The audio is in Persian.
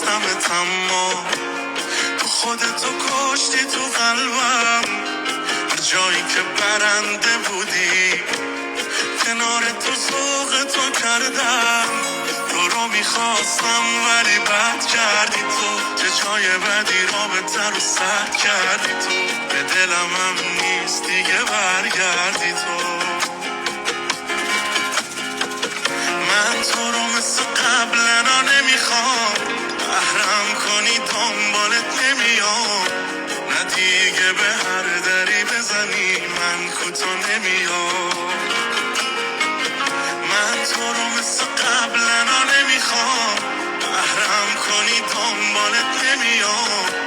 خواستمت اما تو خودتو کشتی تو قلبم. هر جایی که برنده بودی کنار تو ذوق تو کردم. تو رو میخواستم ولی بد کردی تو، چه جای بدی رابطه رو سد کردی تو. به دلم هم نیست دیگه برگردی تو. من تو رو مثل قبلنا نمیخوام، بهرم کنی دنبالت نمیام. نه دیگه به هر دری بزنی من کوتاه نمیام. من تو رو مثل قبلنا نمیخوام، بهرم کنی دنبالت نمیام.